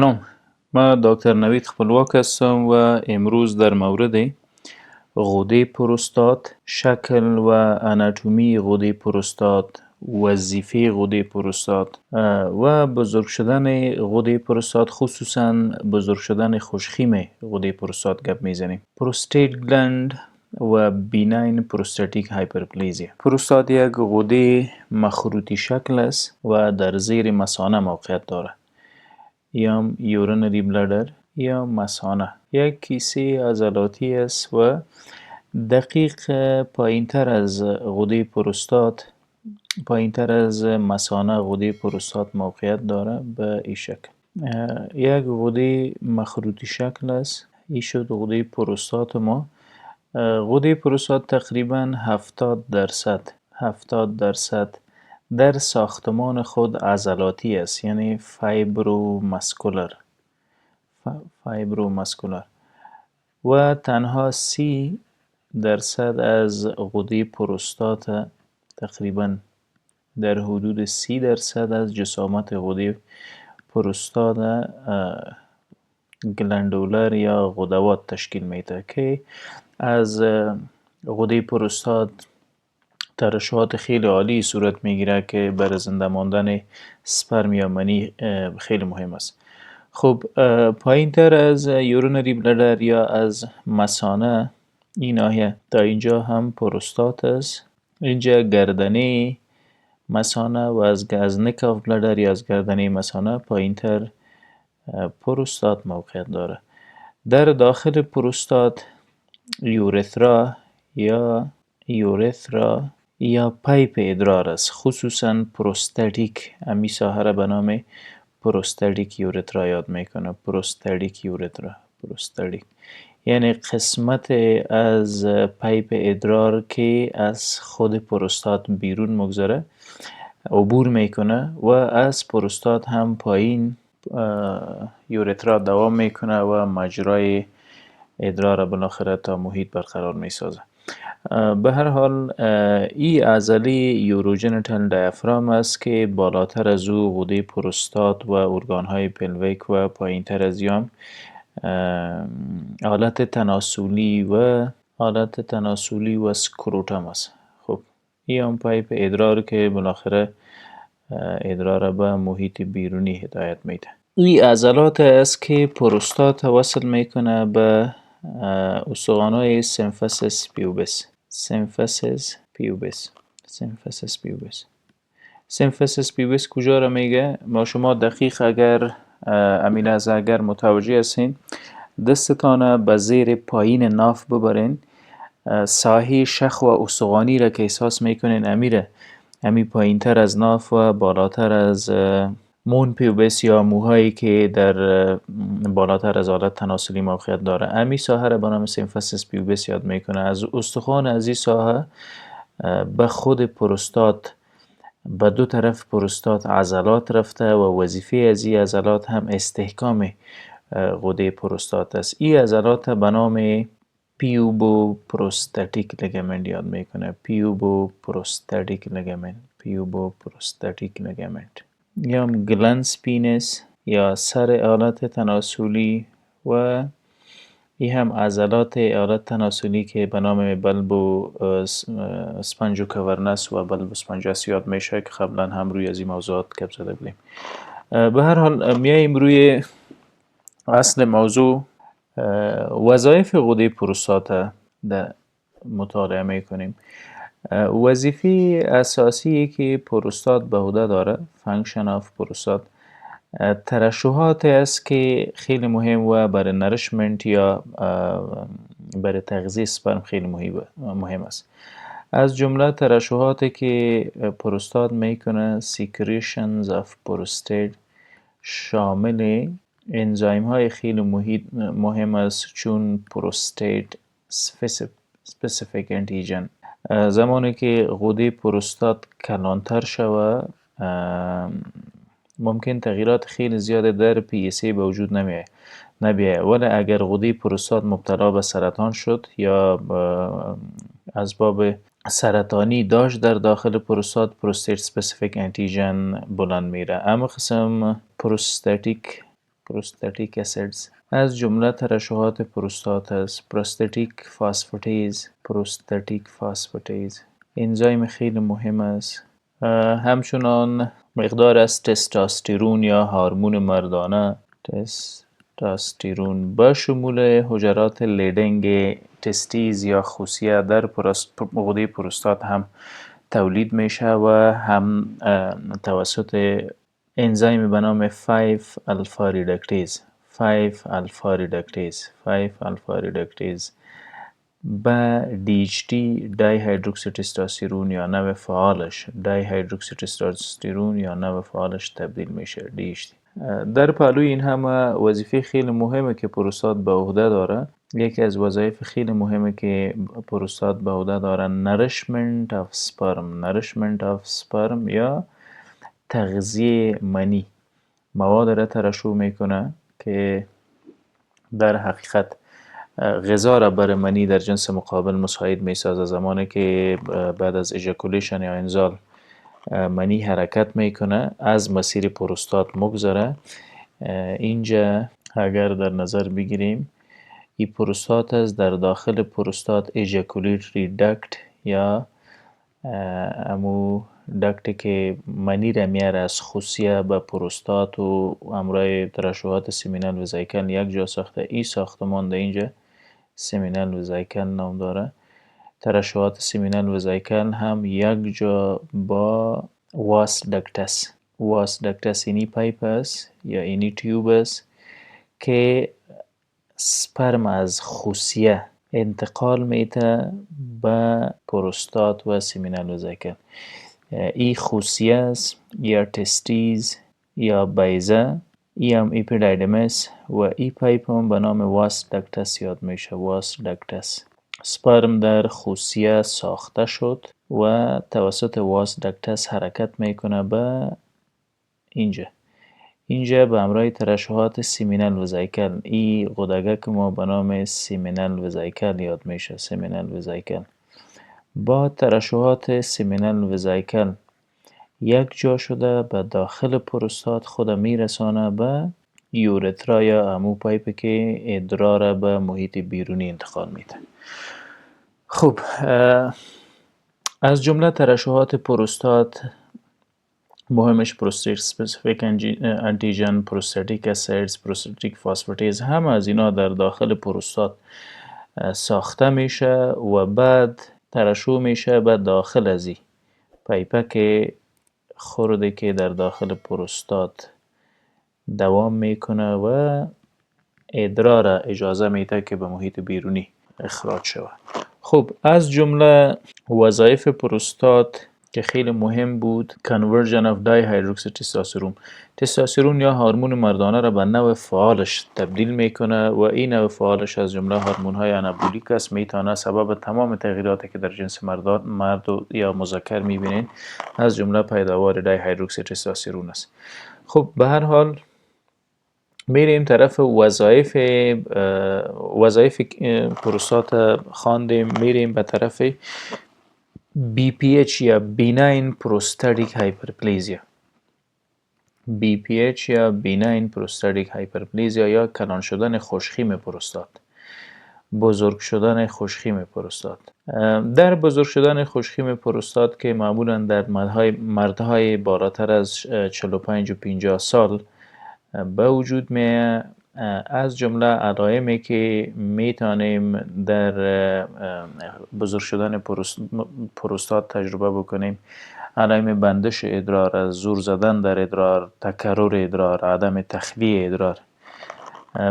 سلام، من دکتر نوید خپلواک هستم و امروز در مورد غده پروستات، شکل و اناتومی غده پروستات، وظیفه غده پروستات و بزرگ شدن غده پروستات، خصوصا بزرگ شدن خوشخیم غده پروستات گپ میزنیم. پروستات گلند و بیناین پروستاتیک هایپرپلزیا. پروستات یک غده مخروطی شکل است و در زیر مثانه موقعیت دارد یا یورینری بلادر یا مثانه. یک کیسه عضلاتی است و دقیق پایینتر از غده پروستات، پایینتر از مثانه غده پروستات موقعیت داره به این شکل. یک غده مخروطی شکل است. این شد غده پروستات ما. غده پروستات تقریبا 70% در ساختمان خود عضلاتی است، یعنی فایبروماسکولار و تنها 30% از غده پروستات، تقریبا در حدود 30% از جسامت غده پروستات گلندولر یا غدوات تشکیل میده که از غده پروستات ترشحات خیلی عالی صورت میگیره که برای زنده ماندن سپرم یا منی خیلی مهم است. خب پایین تر از یورینری بلادر یا از مثانه این ناحیه تا اینجا هم پروستات است. اینجا گردنه مثانه و از نک آف بلادر یا از گردنه مثانه پایین تر پروستات موقعیت داره. در داخل پروستات یورثرا یا پایپ ادرار است، خصوصا پروستاتیک. امی ساحه را به نام پروستاتیک یورترا یاد میکنه. پروستاتیک یورترا، یعنی قسمت از پایپ ادرار که از خود پروستات بیرون مگذاره، عبور میکنه و از پروستات هم پایین یورترا دوام میکنه و مجرای ادرار بالاخره تا محیط برقرار میسازه. به هر حال این عضله یوروجنتال دیافرام است که بالاتر از او غده پروستات و ارگانهای پلویک و پایین تر از یام آلت تناسلی و سکروتم است. خب این هم پایپ ادرار که بالاخره ادرار به محیط بیرونی هدایت میده. این عضلات است که پروستات وصل میکنه به استخوان‌های سمفیسس پیوبس. سمفیسس پیوبس کجا را میگه؟ ما شما دقیق اگر اگر متوجه هستین، دستتان به زیر پایین ناف ببرین، ساحه شخ و استخوانی را که احساس میکنین امی پایین تر از ناف و بالاتر از مون پیوبس یا موهایی که در بالاتر از آلت تناسلی موقعیت داره، امی ساحه را به نام سمفیسس پیوبس یاد میکنه. از استخوان از این ساحه به خود پروستات، به دو طرف پروستات عضلات رفته و وظیفه از این عضلات هم استحکام غده پروستات است. این عضلات به نام پیوبو پروستاتیک لیگامنت یاد میکنه. پیوبو پروستاتیک لیگامنت یا گلنس پینس یا سر آلت تناسلی و این هم عضلات آلت تناسلی که به نام بلبو اسپنجو کورنس و بلبو اسپنجس یاد میشه که قبلا هم روی از این موضوعات گپ زده بودیم. به هر حال میاییم روی اصل موضوع. وظایف غده پروستات در مطالعه میکنیم. وظیفه اساسی که پروستات به عهده داره، فانکشن آف پروستات، ترشحات است که خیلی مهم و برای نرشمنت یا برای تغذیه سپرم خیلی مهم است. از جمله ترشحاتی که پروستات میکنه، سیکریشنز آف پروستات، شامل انزایم های خیلی مهم است چون پروستات سپسیفیک انتیجن. زمانی که غده پروستات کلانتر شوه ممکن تغییرات خیلی زیاد در PSA به وجود نمیه، ولی اگر غده پروستات مبتلا به سرطان شد یا اسباب سرطانی داشت در داخل پروستات سپسیفیک انتیجن بلند میره. اما قسم پروستاتیک پروستاتیک اسیدز از جمله ترشحات پروستات است. پروستاتیک فاسفاتیز انزیم خیلی مهم است. همچنان مقدار از تستوسترون یا هورمون مردانه تستوسترون به شمول حجرات لیدنگ تستیز یا خوسیه در غده پروستات هم تولید میشه و هم توسط انزیم به نام 5 الفا ریدکتیز به DHT دی هیدروکسی تستوسترون یا نوع فعالش تبدیل میشه DHT. در پهلوی این همه وظیفه خیلی مهمه که پروستات به عهده داره. یکی از وظایف خیلی مهمه که پروستات به عهده داره نریشمنت آف سپرم یا تغذیه منی. مواد را ترشح میکنه که در حقیقت غذا را برای منی در جنس مقابل مساعد میسازه. زمانی که بعد از اژاکولیشن یا انزال منی حرکت میکنه از مسیر پروستات مگذره. اینجا اگر در نظر بگیریم این پروستات است، در داخل پروستات اژاکولیتری دکت یا امو دکتی که منی را میاره از خوسیه به پروستات و همراه ترشحات سیمینال وزایکل یک جا ساخته. این ساختمان در اینجا سیمینال وزایکل نام داره. ترشحات سیمینال وزایکل هم یک جا با واس دکتس اینی پایپ است یا اینی تیوب است که سپرم از خوسیه انتقال میده به پروستات و سیمینال وزایکل. ای خوسیه است یا تستیز یا بیضه، ای هم اپیدیدیمس و ای پایپ هم به نام واس دکتس یاد میشه. سپرم در خوسیه ساخته شد و توسط واس دکتس حرکت میکنه به اینجا به همراه ترشحات سیمینال وزایکل. ای غدگه که ما به نام سیمینال وزایکل یاد میشه. با ترشحات سیمینال وزایکل یک جا شده به داخل پروستات خود میرسانه به یورترا یا امو پایپی که ادرار به محیط بیرونی انتقال میده. خب از جمله ترشحات پروستات مهمش پروستات اسپسیفیک انتیژن، پروستاتیک اسیدز، پروستاتیک فاسفاتیز، همه از اینا در داخل پروستات ساخته میشه و بعد ترشح میشه به داخل از این پایپک خورده که در داخل پروستات دوام میکنه و ادرار اجازه میده که به محیط بیرونی اخراج شود. خب از جمله وظایف پروستات که خیلی مهم بود conversion of dihydroxytestosterone. تستوسترون یا هورمون مردانه را به نوع فعالش تبدیل میکنه و این نوع فعالش از جمله هورمون های آنابولیک است. میتونه سبب تمام تغییراتی که در جنس مرد یا مذکر میبینین از جمله پیداوار دایهیدروکسیتستوسترون است. خب به هر حال میریم طرف وظایف پروستات خواندیم، میریم به طرف BPH یا بیناین پروستاتیک هایپرپلزیا یا کلان شدن خوشخیم پروستات، بزرگ شدن خوشخیم پروستات. در بزرگ شدن خوشخیم پروستات که معمولا در مردهای بالاتر از 45 و 50 سال به وجود میاد، از جمله علائمی که میتونیم در بزرگ شدن پروستات تجربه بکنیم: علائم بندش ادرار، از زور زدن در ادرار، تکرر ادرار، عدم تخلیه ادرار.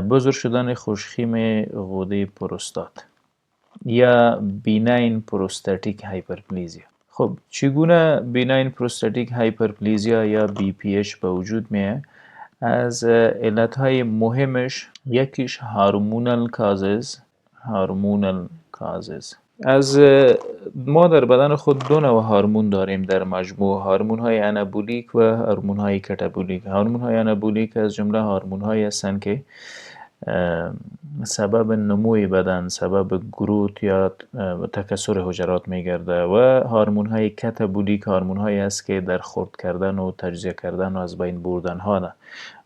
بزرگ شدن خوشخیم غده پروستات یا بیناین پروستاتیک هایپرپلزیا. خب چگونه بیناین پروستاتیک هایپرپلزیا یا BPH به وجود میاد؟ از علتهای مهمش یکیش هورمونال کازز. از ما در بدن خود دو نوع هورمون داریم در مجموع: هورمون های آنابولیک و هورمون های کاتابولیک. هورمون های آنابولیک از جمله هورمون هایی هستند که سبب نموی بدن، سبب گروت یا تکثر حجرات میگرده، و هورمون های کاتابولیک هورمون هایی است که در خرد کردن و تجزیه کردن و از بین بردن ها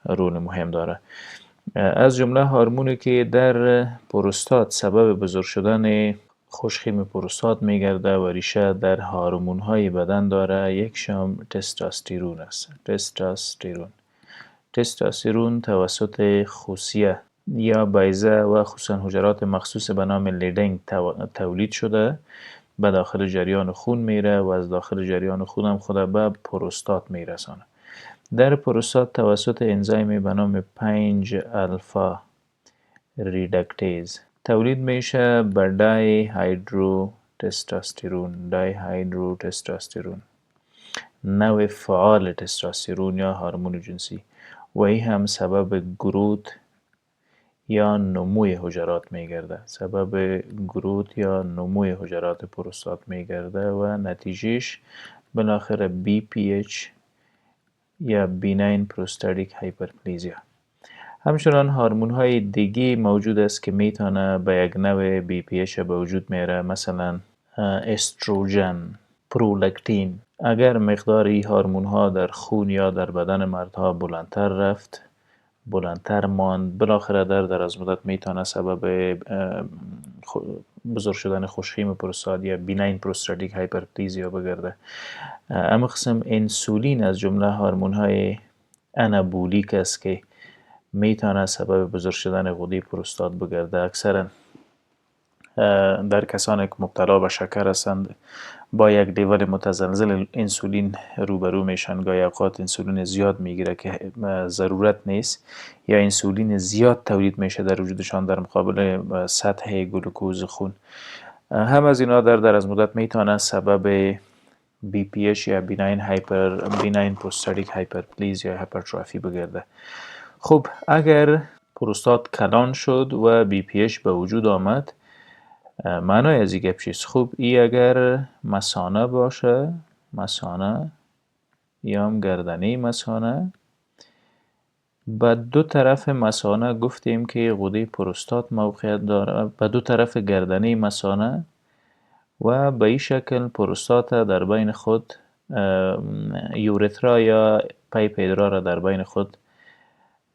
رول مهم داره. از جمله هورمونی که در پروستات سبب بزرگ شدن خوشخیم پروستات میگرده و ریشه در هورمون های بدن داره، یکشم تستوسترون است. تستوسترون توسط خصیه یا بیضه و خصوصا حجرات مخصوص به نام لیدینگ تولید شده، به داخل جریان خون میره و از داخل جریان خون هم خود به پروستات میرسانه. در پروستات توسط انزیم به نام 5 الفا ریدکتیز تولید میشه به دای هیدرو تستوسترون، نوع فعال تستوسترون یا هورمون جنسی، و این هم سبب گروت یا نموی حجرات میگرده، حجرات پروستات میگرده و نتیجهش بالاخره BPH یا بینین پروستاتیک هایپرپلزیا. همچنان هورمون های دیگه موجود است که میتونه به یک نوع BPH به وجود میاره، مثلا استروژن، پرولاکتین. اگر مقدار این هورمون ها در خون یا در بدن مردها بلندتر ماند، بالاخره در دراز مدت میتونه سبب بزرگ شدن خوشخیم پروستات یا بینین پروستاتیک هایپرپلزیا بگرده. اما قسم انسولین از جمله هورمون های آنابولیک است که میتونه سبب بزرگ شدن غده پروستات بگرده. اکثرا در کسانی که مبتلا به شکر هستند با یک لیول متزلزل انسولین روبرو میشن. گاهی اوقات انسولین زیاد میگیره که ضرورت نیست، یا انسولین زیاد تولید میشه در وجودشان در مقابل سطح گلوکوز خون. هم از اینا در دراز مدت میتونه سبب BPH یا بینین پروستاتیک هایپرپلزیا یا هایپرتروفی بگرده. خب اگر پروستات کلان شد و BPH به وجود آمد، معنای از این گپ چیست؟ خب ای اگر مثانه باشه، مثانه یا هم گردنه مثانه، به دو طرف مثانه گفتیم که غده پروستات موقعیت داره، به دو طرف گردنه مثانه، و به این شکل پروستات در بین خود یورترا یا پیپ ادرار را در بین خود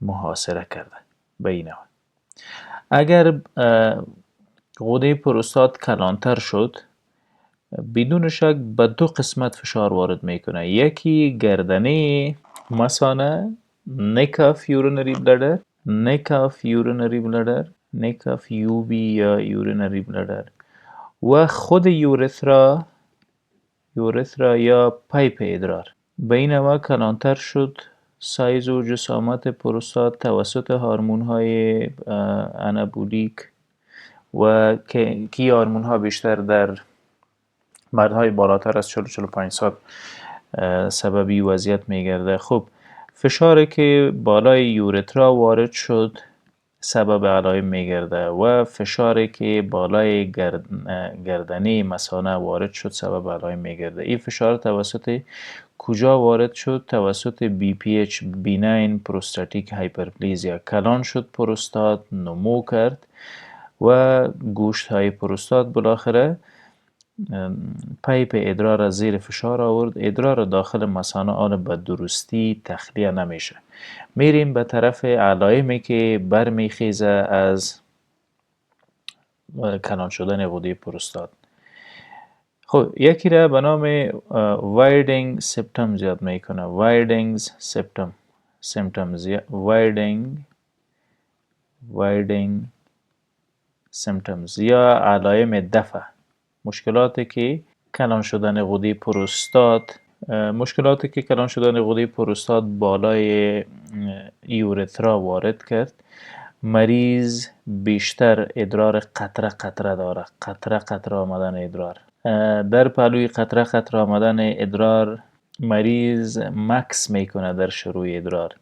محاصره کرده. به این نوع اگر غده پروستات کلانتر شد، بدون شک به دو قسمت فشار وارد میکنه. یکی گردنه مثانه، neck of urinary bladder، و خود یورترا یا پیپ ادرار. به این نوع کلانتر شد سایز و جسامت پروستات توسط هورمون های آنابولیک، و که هورمون ها بیشتر در مردهای بالاتر از 40-45 سال سببی وضعیت میگرده. خب فشاری که بالای یورترا وارد شد سبب علائم میگرده و فشاری که بالای گردنه مثانه وارد شد سبب علائم میگرده. این فشار توسط کجا وارد شد؟ توسط BPH، بینین پروستاتیک هایپرپلزیا. کلان شد پروستات، نمو کرد و گوشت های پروستات بالاخره پیپ ادرار را زیر فشار آورد. ادرار داخل مثانه آن به درستی تخلیه نمیشه. میریم به طرف علائمی که برمیخیزه از کلان شدن غده پروستات. خب یکی را به نام وایردینگ سیمپتومز یاد میکنه. وایردینگ سیمپتومز یا علائم دفع. مشکلاتی که کلان شدن غده پروستات بالای یورترا وارد کرد. مریض بیشتر ادرار قطره داره، قطره آمدن ادرار. در پهلوی قطره آمدن ادرار مریض مکس میکنه در شروع ادرار،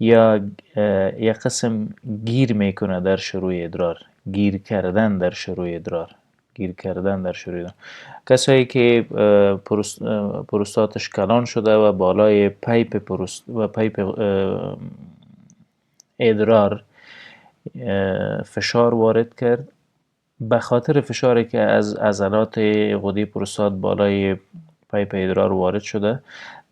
یا یک قسم گیر میکنه در شروع ادرار، گیر کردن در شروع ادرار. کسایی که پروستاتش کلان شده و بالای پیپ ادرار فشار وارد کرد، به خاطر فشاری که از عضلات غده پروستات بالای پیپ ادرار وارد شده،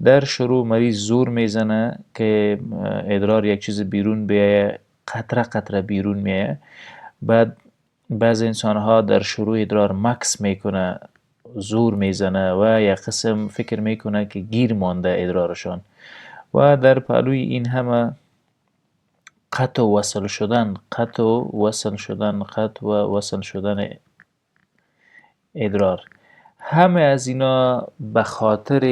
در شروع مریض زور میزنه که ادرار یک چیز بیرون بیایه قطره قطره بیرون میه. بعد بعض انسان ها در شروع ادرار مکس میکنه، زور میزنه و یک قسم فکر میکنه که گیر مانده ادرارشان و در پهلوی این همه قطع و وصل شدن، قطع و وصل شدن، قطع و وصل شدن ادرار، همه از اینا به خاطر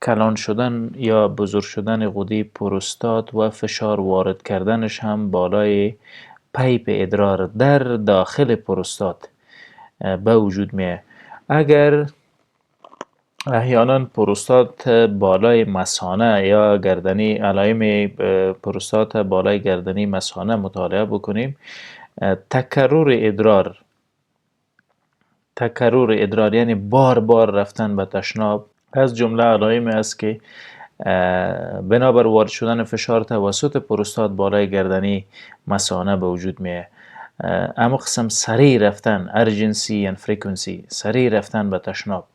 کلان شدن یا بزرگ شدن غده پروستات و فشار وارد کردنش هم بالای پیپ ادرار در داخل پروستات به وجود میه. اگر احیانا پروستات بالای مثانه یا گردنی، علائم پروستات بالای گردنی مثانه مطالعه بکنیم، تکرر ادرار یعنی بار بار رفتن به تشناب از جمله علائم است که بنابر وارد شدن فشار توسط پروستات بالای گردنی مثانه به وجود میه. اما قسم سریع رفتن، urgency and frequency، سریع رفتن به تشناب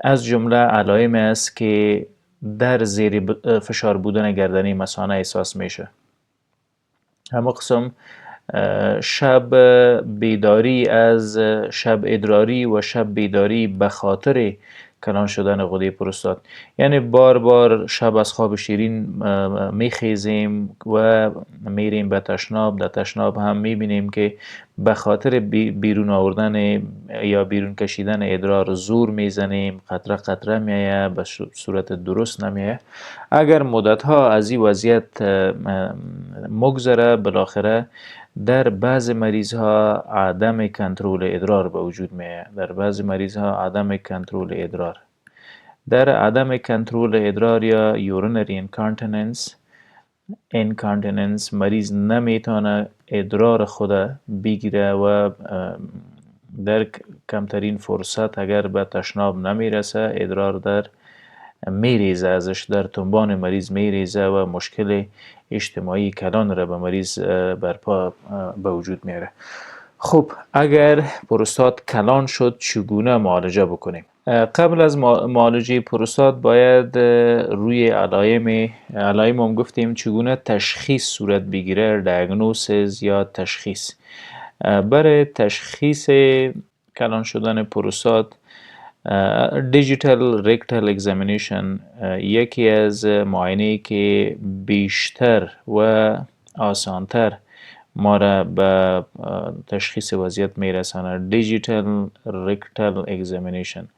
از جمله علائم است که در زیر فشار بودن گردنی مثانه احساس میشه. اما قسم شب بیداری از شب ادراری و شب بیداری به خاطر کلان شدن غده پروستات، یعنی بار بار شب از خواب شیرین میخیزیم و میریم به تشناب، در تشناب هم میبینیم که به خاطر بیرون آوردن یا بیرون کشیدن ادرار زور میزنیم، قطره قطره میایه، به صورت درست نمیایه. اگر مدت ها از این وضعیت مگذره، بالاخره در بعض مریض ها عدم کنترل ادرار به وجود میاد. در بعض مریض ها عدم کنترل ادرار، در عدم کنترل ادرار یا urinary incontinence مریض نمیتونه ادرار خود بگیره و در کمترین فرصت اگر به تشناب نمیرسه ادرار در میریزه ازش، در تنبان مریض میریزه و مشکل اجتماعی کلان را به مریض برپا به وجود میاره. خب اگر پروستات کلان شد چگونه معالجه بکنیم؟ قبل از معالجه پروستات باید روی علائم هم گفتیم چگونه تشخیص صورت بگیره، دیاگنوسیس یا تشخیص. برای تشخیص کلان شدن پروستات دیجیتال ریکتال اگزامینیشن یکی از معاینه که بیشتر و آسانتر ما را به تشخیص وضعیت میرسانه. دیجیتال ریکتال اگزامینیشن.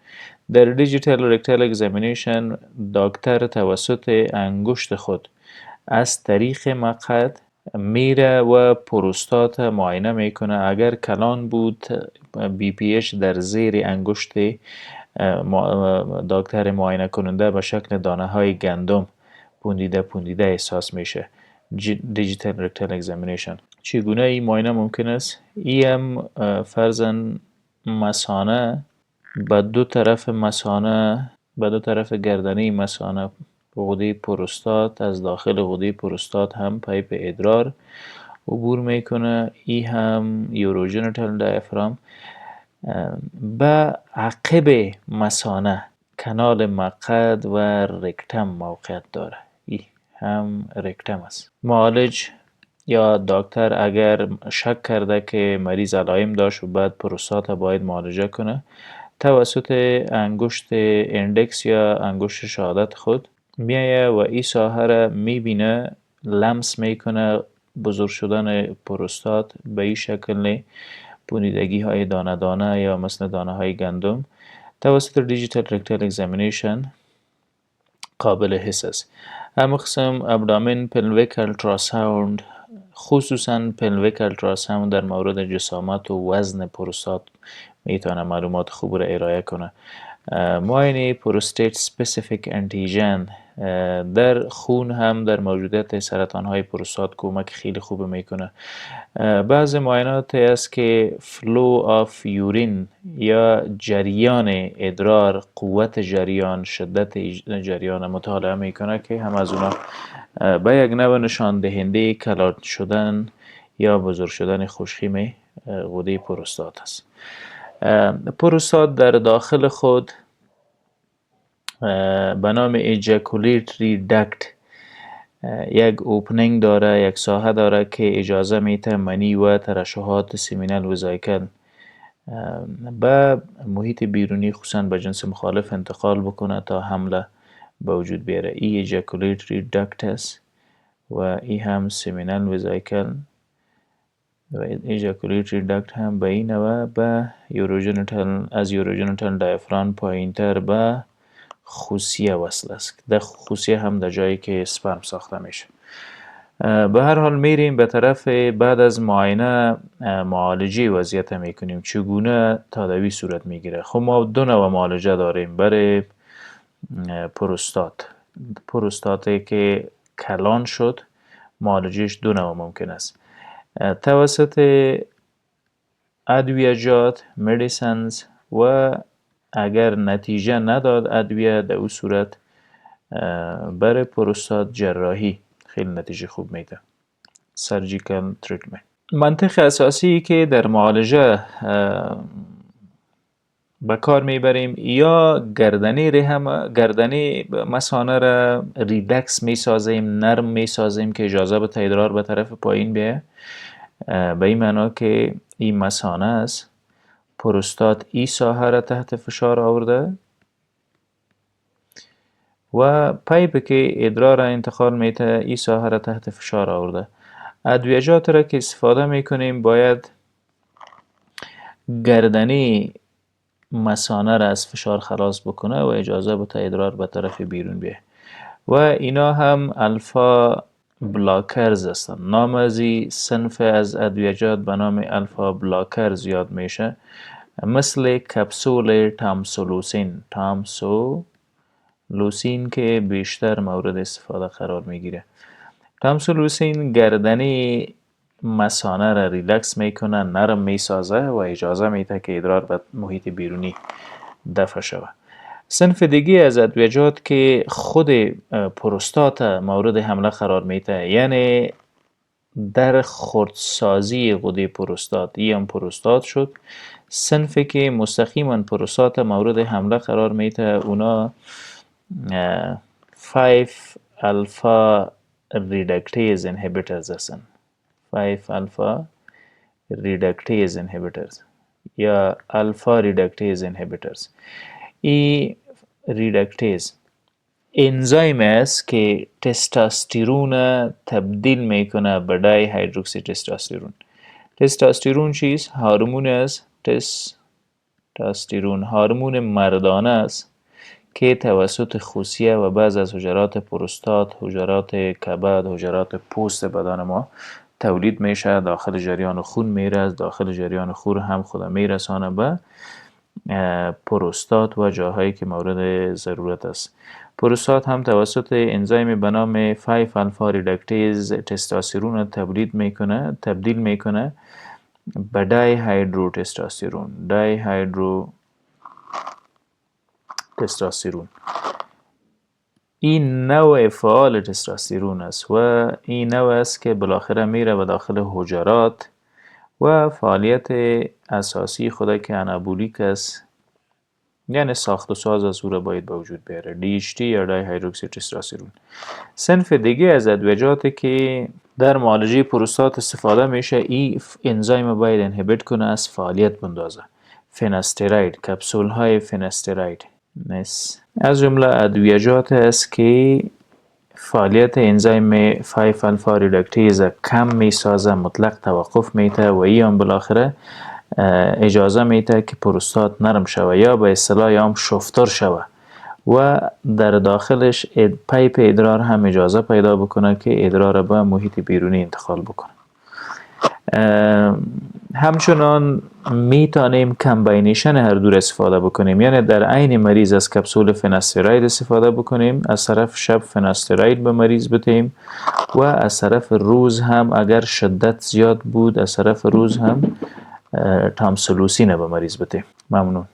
در دیجیتال ریکتال اگزامینیشن دکتر توسط انگشت خود از طریق مقعد میره و پروستات معاینه میکنه. اگر کلان بود بی پی اچ در زیر انگشت دکتر معاینه کننده به شکل دانه های گندم پوندیده احساس میشه. دیجیتال ریکتال اگزامینیشن. چگونه این معاینه ممکن است؟ هم فرضاً مثانه به دو طرف گردنه مثانه غده پروستات، از داخل غده پروستات هم پیپ ادرار عبور میکنه. ای هم یوروژنیتال دیافرام. به عقب مثانه کانال مقعد و رکتم موقعیت داره. ای هم رکتم است. معالج یا دکتر اگر شک کرده که مریض علائم داشت و بعد پروستات باید معالجه کنه، توسط انگشت اندکس یا انگشت شهادت خود میایه و این ساحه را میبینه، لمس میکنه بزرگ شدن پروستات به این شکل پوندیدگی های دانه دانه یا مثل دانه های گندم. توسط دیجیتال ریکتال اگزامینیشن قابل حس است. اما قسم ابدامین پلویک التراساوند، خصوصا پلویک التراساوند در مورد جسامت و وزن پروستات میتونه معلومات خوب را ارائه کنه. معاینه پروستات سپسیفیک انتیژن در خون هم در موجودیت سرطان های پروستات کمک خیلی خوب میکنه. بعض معاینات است که فلو آف یورین یا جریان ادرار، قوت جریان، شدت جریان مطالعه میکنه که هم از اونا به یک نوع نشان دهنده کلان شدن یا بزرگ شدن خوشخیم غده پروستات است. پروستات در داخل خود به نام ejaculatory duct یک اوپننگ داره، یک ساحه داره که اجازه میده منی و ترشحات سیمینال وزایکل به محیط بیرونی خصوصا به جنس مخالف انتقال بکنه تا حمله به وجود بیاره. ای ایجاکولیتری داکت است و ای هم سیمینال وزایکل و ایجاکولیتری داکت هم به این و به یوروژنیتال، از یوروژنیتال دایافرام پایینتر به خوسیه وصل است. در خوسیه هم در جایی که سپرم ساخته میشه. به هر حال میریم به طرف بعد از معاینه معالجه وضعیت میکنیم چگونه تداوی صورت میگیره. خب ما دو نوع معالجه داریم برای پروستاتی که کلان شد. معالجهش دو نوع ممکن است: توسط ادویجات مدیسنز و اگر نتیجه نداد ادویه، در او صورت برای پروستات جراحی خیلی نتیجه خوب میده. سرجیکال تریتمنت. منطق اساسی که در معالجه به کار میبریم یا گردنی مثانه را ریلکس میسازیم، نرم میسازیم که اجازه به ادرار به طرف پایین بیه. به این معنا که این مثانه است، پروستات ای ساحه را تحت فشار آورده و پایپی که ادرار را انتقال میده ای ساحه را تحت فشار آورده. ادویجات را که استفاده میکنیم باید گردنی مثانه را از فشار خلاص بکنه و اجازه بده ادرار به طرف بیرون بیه. و اینا هم الفا بلاکرز هستن. نام از این صنف از ادویجات به نام الفا بلاکرز یاد میشه، مثل کپسول تامسولوسین که بیشتر مورد استفاده قرار میگیره. تامسولوسین گردنی مثانه را ریلکس میکنه، نرم میسازه و اجازه میده که ادرار به محیط بیرونی دفع شود. صنف دیگه از ادویجات که خود پروستات مورد حمله قرار میده، یعنی در خردسازی غده پروستات، هم پروستات شد. صنفی که مستقیما پروستات مورد حمله قرار میده اونا 5 الفا ریدکتیز انهیبیترز هستن. 5 الفا ریدکتیز انهیبیترز یا الفا ریدکتیز انهیبیترز. این ریدکتیز انزایم است که تستوسترون تبدیل میکنه به دای هیدروکسی تستوسترون. تستوسترون چیست؟ هورمون است. تستوسترون هورمون مردانه است که توسط خوسیه و بعض از حجرات پروستات، حجرات کبد، حجرات پوست بدن ما تولید میشه، داخل جریان خون میره، از داخل جریان خون هم خود میرسانه به پروستات و جاهایی که مورد ضرورت است. پروستات هم توسط انزیم به نام 5 الفا ریدکتیز تستوسترون تبدیل میکنه به دای هیدرو تستوسترون. این نوع فعال تستوسترون است و این نوع است که بالاخره میره به داخل حجرات و فعالیت اساسی خود که انابولیک است، یعنی ساخت و ساز از او را باید به وجود بیاره. DHT یا دای هیدروکسی تستوسترون. صنف دیگه از ادویجاتی که در معالجه پروستات استفاده میشه، این انزایم باید انهیبیت کنه، از فعالیت بندازه. فیناستراید، کپسول های فیناستراید از جمله ادویجات است که فعالیت انزیم 5 الفا ریدکتیز کم میسازه، مطلق توقف میده و این بالاخره اجازه میده که پروستات نرم شوه یا به اصطلاح هم شفتار شوه و در داخلش پایپ ادرار هم اجازه پیدا بکنه که ادرار به محیط بیرونی انتقال بکنه. همچنان میتونیم کمباینیشن هر دو استفاده بکنیم، یعنی در عین مریض از کپسول فیناستراید استفاده بکنیم، از طرف شب فیناستراید به مریض بدهیم و از طرف روز هم اگر شدت زیاد بود از طرف روز هم تامسولوسین به مریض بدهیم. ممنون.